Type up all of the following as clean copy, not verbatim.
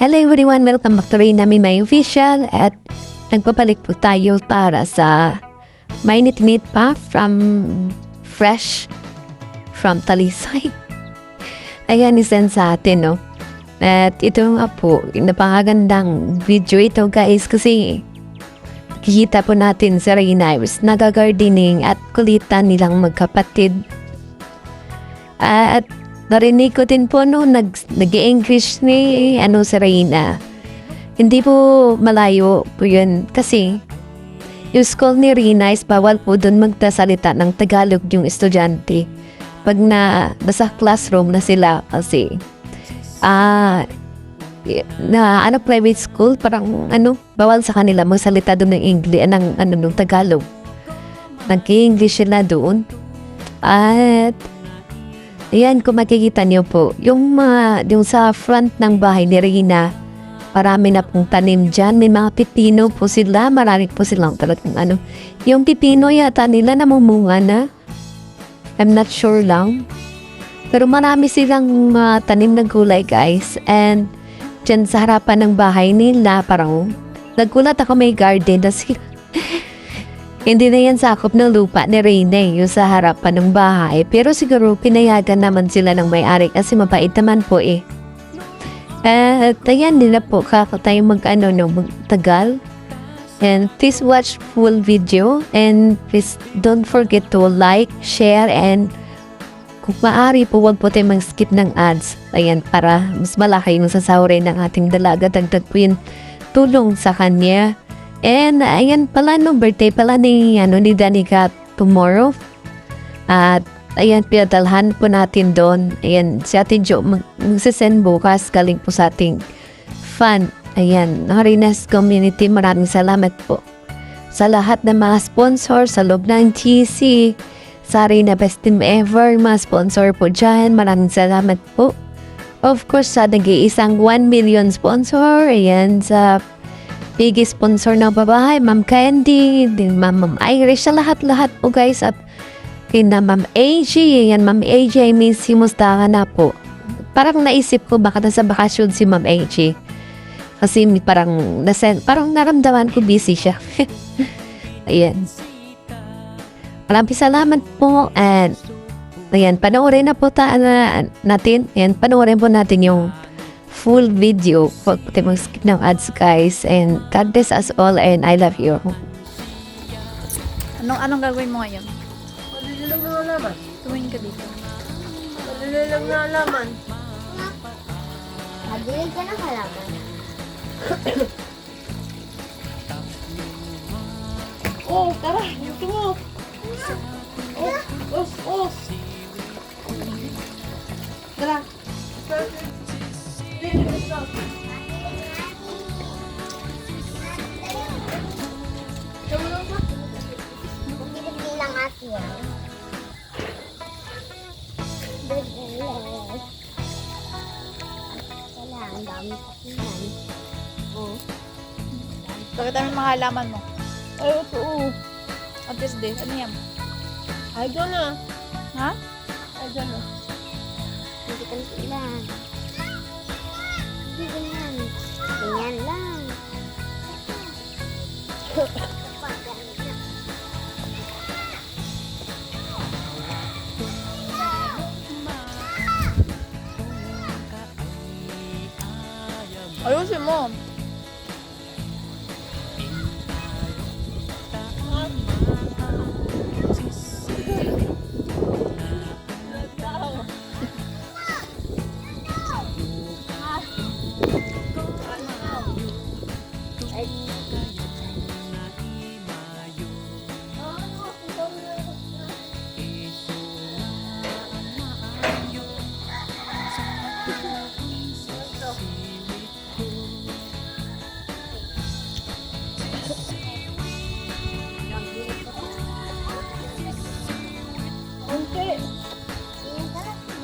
Hello everyone! Welcome back to Reyna Mimay Official at nagpapalik po tayo para sa mainit-init pa fresh from Talisay. Ayan, isend sa atin, no? At ito nga po, napakagandang video ito guys kasi nakikita po natin si Reyna nag-gardening at kulitan nilang magkapatid. At narinig ko din po no, nag-i-English ni si Reyna. Hindi po malayo po yun kasi yung school ni Reyna is bawal po doon magtasalita ng Tagalog yung estudyante. Pag nasa classroom na sila kasi private school, parang bawal sa kanila magsalita doon ng English, ng Tagalog. Nag-i-English sila doon. At ayan, kung makikita niyo po, yung sa front ng bahay ni Reyna, marami na pong tanim dyan. May mga pipino po sila. Marami po silang talagang yung pipino yata nila namumunga na. I'm not sure lang. Pero marami silang tanim na gulay guys. And dyan sa harapan ng bahay nila, parang nagulat ako may garden na sila. Hindi na yan sakop ng lupa ni Reyna yung sa harapan ng bahay. Pero siguro pinayagan naman sila ng may-ari kasi mabait naman po eh. At ayan din na po tayo magtagal. And please watch full video. And please don't forget to like, share, and kung maaari po huwag po tayo mag-skip ng ads. Ayan, para mas malaki yung sasahurin ng ating dalaga. Dagdag po yung tulong sa kanya. And ayan pala birthday pala ni Danica tomorrow. At ayan, pinadalhan po natin doon. Ayan, si Ate Jo magsisend bukas galing po sa ating fan. Ayan, Reyna's Community, maraming salamat po sa lahat ng mga sponsor sa loob ng TC. Sa Reyna Best Team Ever, mga sponsor po dyan. Maraming salamat po. Of course, sa nag-iisang 1 million sponsor. Ayan, sa biggest sponsor ng babae, Ma'am Candy, din Ma'am Irish, sa lahat-lahat po guys. At kina Ma'am AJ, yan Ma'am AJ, miss, simusta ka na po. Parang naisip ko baka nasa bakasyon si Ma'am AJ. Kasi parang naramdaman ko busy siya. Ayan. Maraming salamat po. And ayan, panoorin na po natin. Ayan, panoorin po natin yung full video. Huwag po tayo mag-skip ng ads guys. And God bless us all and I love you. Anong gagawin mo ngayon? Malililang na alaman. Tumingin ka dito. Malililang na alaman. Madilig ka ng halaman. Oh, tara. Dito mo. Oh. Tara. Bilang ate yan. Wala, ang dami kapinan. Oh. Bakit dami mga halaman mo? Ay, ito. At this day, ano yan? Ay, doon na. Ha? Ay, doon na. Hindi ka na ilan. Hindi ganyan. Ganyan lang. Ayusin mo.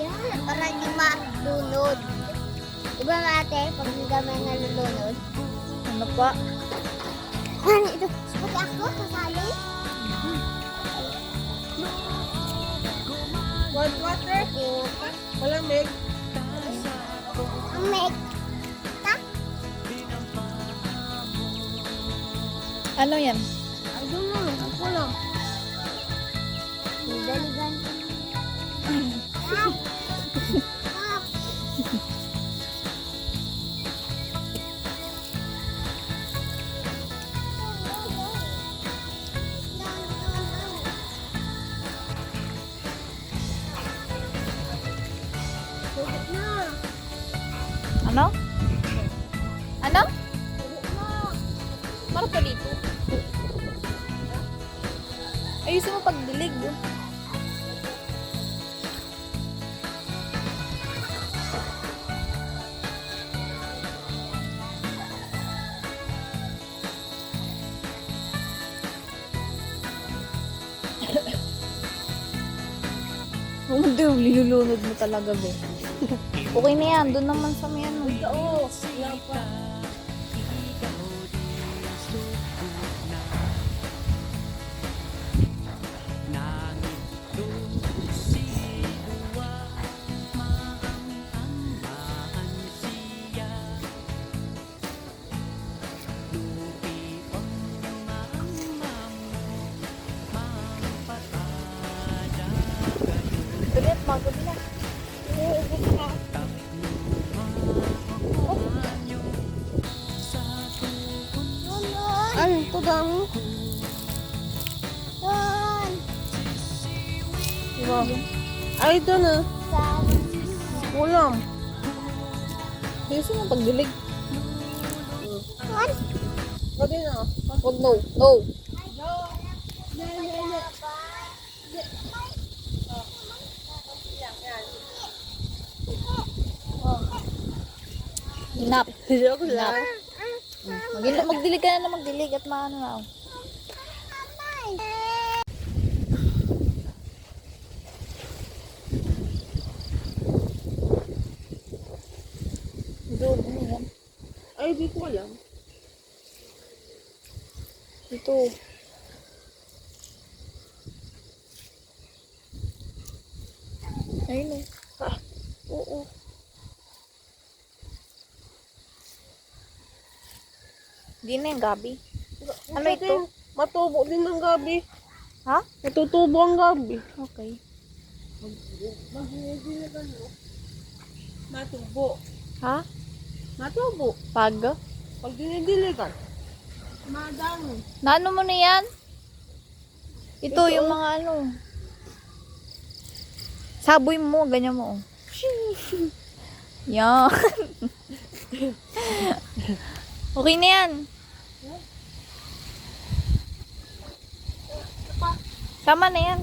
Yan, para hindi malunod. Diba ate, pag hindi kami nalulunod? Ano pa? Ano ito? Pati ako, kasali? Want water? Walang milk. Ang make. Ano yan? I don't know. Ako lang. Daligan. Ano? Ano? Para pa dito. Ayusin mo pagdilig. Hindi, lilunod mo talaga, be. Okay na yan, doon naman sa may ano. Oo. Wala pa. Ulit, magabi na. Ano ito dami? Doon. Diba? I don't know. Ulam. Ayusin mo pagdilig. Pwede na. Huwag no. No. Hinap. Joke lang. Magdilig ka na magdilig at maano na. Oh. Doon, ano yan? Ay, di ko alam. Ito. Ayun eh. Oo. Di na yung gabi. Ano Ito ito? din, matubo din ng gabi. Ha? Natutubo ang gabi. Okay. Matubo. Ha? Matubo. Pag? Pag dinidiligan. Madami. Naano mo na yan? Ito, yung mga ano. Saboy mo, ganyan mo. Oh. Yan. Okay na yan. Tama na yan.